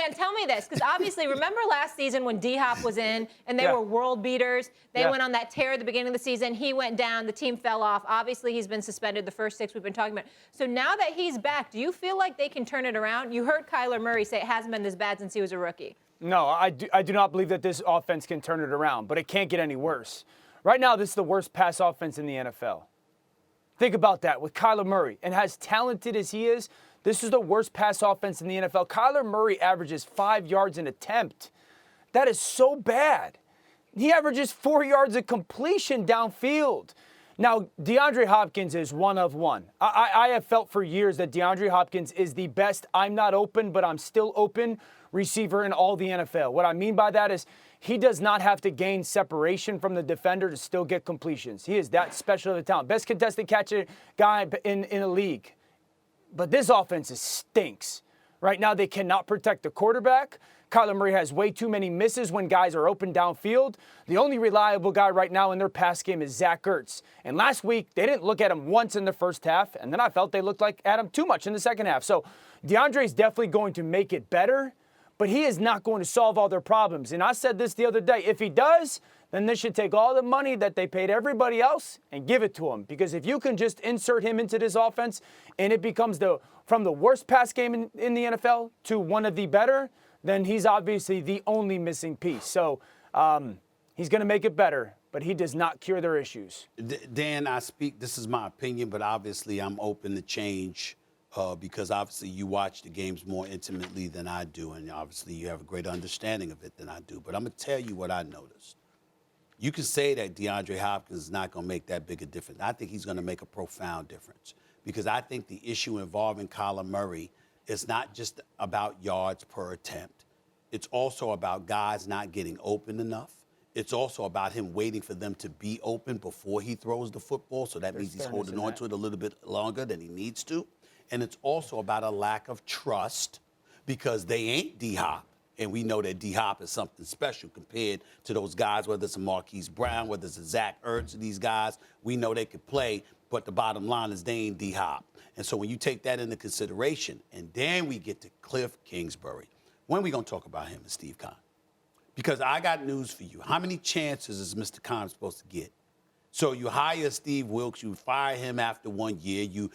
Dan, tell me this, because obviously, remember last season when D-Hop was in and they were world beaters? They went on that tear at the beginning of the season. He went down. The team fell off. Obviously, he's been suspended the first 6 we've been talking about. So now that he's back, do you feel like they can turn it around? You heard Kyler Murray say it hasn't been this bad since he was a rookie. No, I do not believe that this offense can turn it around, but it can't get any worse. Right now, this is the worst pass offense in the NFL. Think about that with Kyler Murray. And as talented as he is, this is the worst pass offense in the NFL. Kyler Murray averages 5 yards an attempt. That is so bad. He averages 4 yards of completion downfield. Now, DeAndre Hopkins is one of one. I have felt for years that DeAndre Hopkins is the best I'm not open, but I'm still open receiver in all the NFL. What I mean by that is he does not have to gain separation from the defender to still get completions. He is that special of a talent. Best contested catcher guy in the league. But this offense stinks. Right now, they cannot protect the quarterback. Kyler Murray has way too many misses when guys are open downfield. The only reliable guy right now in their pass game is Zach Ertz. And last week, they didn't look at him once in the first half, and then I felt they looked at him too much in the second half. So DeAndre is definitely going to make it better, but he is not going to solve all their problems. And I said this the other day. If he does, then they should take all the money that they paid everybody else and give it to him. Because if you can just insert him into this offense and it becomes from the worst pass game in the NFL to one of the better, then he's obviously the only missing piece. So he's going to make it better, but he does not cure their issues. Dan, this is my opinion, but obviously I'm open to change because obviously you watch the games more intimately than I do, and obviously you have a greater understanding of it than I do. But I'm going to tell you what I noticed. You can say that DeAndre Hopkins is not going to make that big a difference. I think he's going to make a profound difference because I think the issue involving Kyler Murray is not just about yards per attempt. It's also about guys not getting open enough. It's also about him waiting for them to be open before he throws the football. So that means he's holding on to it a little bit longer than he needs to. And it's also about a lack of trust because they ain't D-Hop. And we know that D-Hop is something special compared to those guys, whether it's a Marquise Brown, whether it's a Zach Ertz, these guys. We know they could play, but the bottom line is they ain't D-Hop. And so when you take that into consideration, and then we get to Cliff Kingsbury, when are we going to talk about him and Steve Keim? Because I got news for you. How many chances is Mr. Keim supposed to get? So you hire Steve Wilks, you fire him after 1 year, you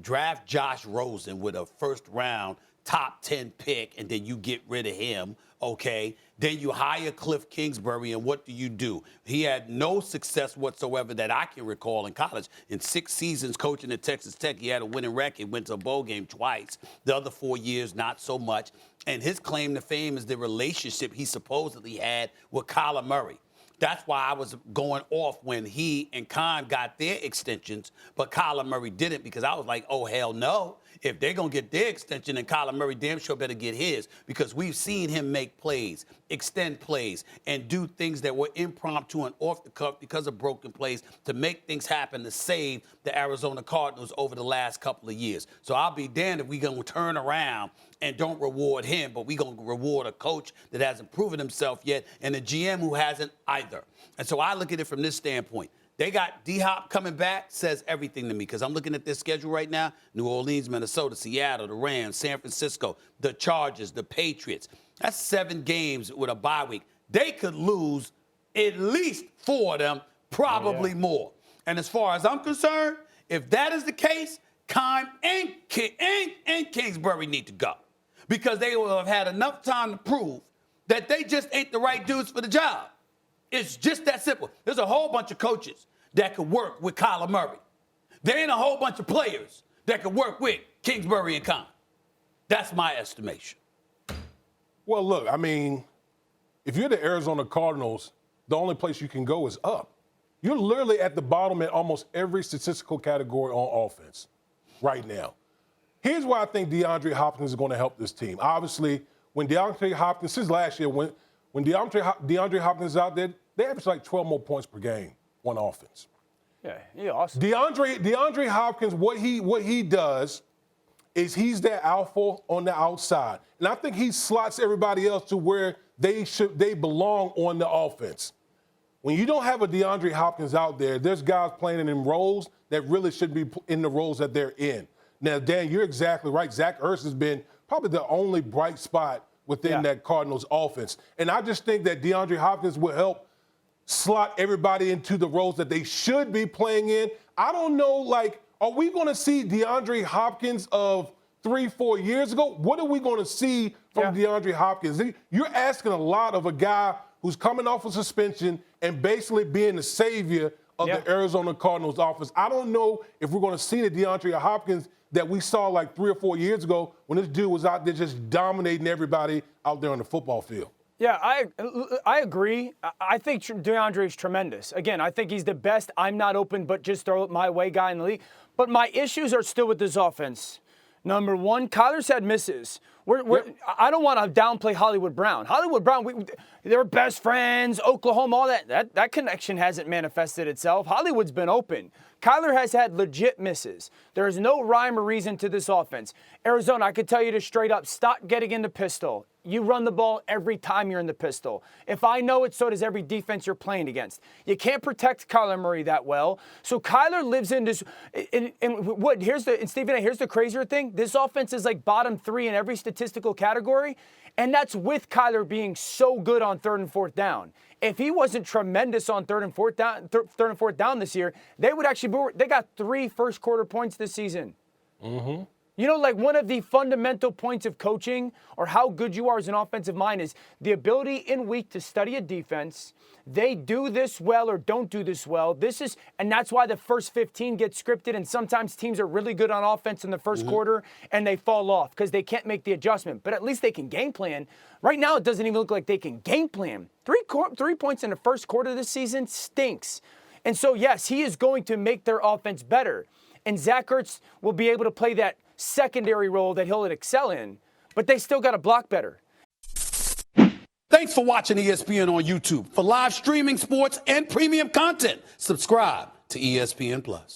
draft Josh Rosen with a first-round top 10 pick, and then you get rid of him, okay? Then you hire Cliff Kingsbury, and what do? He had no success whatsoever that I can recall in college. In 6 seasons coaching at Texas Tech, he had a winning record, went to a bowl game twice. The other 4 years, not so much. And his claim to fame is the relationship he supposedly had with Kyler Murray. That's why I was going off when he and Keim got their extensions, but Kyler Murray didn't because I was like, oh, hell no. If they're going to get their extension, then Kyler Murray damn sure better get his because we've seen him make plays, extend plays, and do things that were impromptu and off the cuff because of broken plays to make things happen to save the Arizona Cardinals over the last couple of years. So I'll be damned if we're going to turn around and don't reward him, but we're going to reward a coach that hasn't proven himself yet and a GM who hasn't either. And so I look at it from this standpoint. They got D-Hop coming back, says everything to me because I'm looking at their schedule right now. New Orleans, Minnesota, Seattle, the Rams, San Francisco, the Chargers, the Patriots. That's 7 games with a bye week. They could lose at least 4 of them, probably more. And as far as I'm concerned, if that is the case, Keim and Kingsbury need to go because they will have had enough time to prove that they just ain't the right dudes for the job. It's just that simple. There's a whole bunch of coaches that could work with Kyler Murray. There ain't a whole bunch of players that could work with Kingsbury and Keim. That's my estimation. Well, look, I mean, if you're the Arizona Cardinals, the only place you can go is up. You're literally at the bottom in almost every statistical category on offense right now. Here's why I think DeAndre Hopkins is going to help this team. Obviously, when DeAndre Hopkins, since last year, when DeAndre Hopkins is out there, they average like 12 more points per game on offense. Yeah, he's awesome. DeAndre Hopkins, what he does is he's that alpha on the outside. And I think he slots everybody else to where they belong on the offense. When you don't have a DeAndre Hopkins out there, there's guys playing in roles that really should be in the roles that they're in. Now, Dan, you're exactly right. Zach Ertz has been probably the only bright spot within that Cardinals offense. And I just think that DeAndre Hopkins will help slot everybody into the roles that they should be playing in. I don't know, like, are we going to see DeAndre Hopkins of 3-4 years ago? What are we going to see from DeAndre Hopkins? You're asking a lot of a guy who's coming off a suspension and basically being the savior of the Arizona Cardinals offense. I don't know if we're going to see the DeAndre Hopkins that we saw like 3 or 4 years ago when this dude was out there just dominating everybody out there on the football field. Yeah, I agree. I think DeAndre is tremendous. Again, I think he's the best I'm not open but just throw it my way guy in the league. But my issues are still with this offense. Number one, Kyler's had misses. I don't want to downplay Hollywood Brown. Hollywood Brown, they were best friends, Oklahoma, all that. That connection hasn't manifested itself. Hollywood's been open. Kyler has had legit misses. There is no rhyme or reason to this offense. Arizona, I could tell you to straight up, stop getting in the pistol. You run the ball every time you're in the pistol. If I know it, so does every defense you're playing against. You can't protect Kyler Murray that well. So Kyler lives in this. And Stephen, here's the crazier thing. This offense is like bottom 3 in every statistical category. And that's with Kyler being so good on 3rd and 4th down. If he wasn't tremendous on 3rd and 4th down this year, they got 3 first quarter points this season. Mm-hmm. You know, like one of the fundamental points of coaching or how good you are as an offensive mind is the ability in week to study a defense. They do this well or don't do this well. And that's why the first 15 get scripted, and sometimes teams are really good on offense in the first quarter and they fall off because they can't make the adjustment. But at least they can game plan. Right now, it doesn't even look like they can game plan. 3 points in the first quarter this season stinks. And so, yes, he is going to make their offense better. And Zach Ertz will be able to play that secondary role that he'll excel in, but they still got to block better. Thanks for watching ESPN on YouTube. For live streaming sports and premium content, subscribe to ESPN Plus.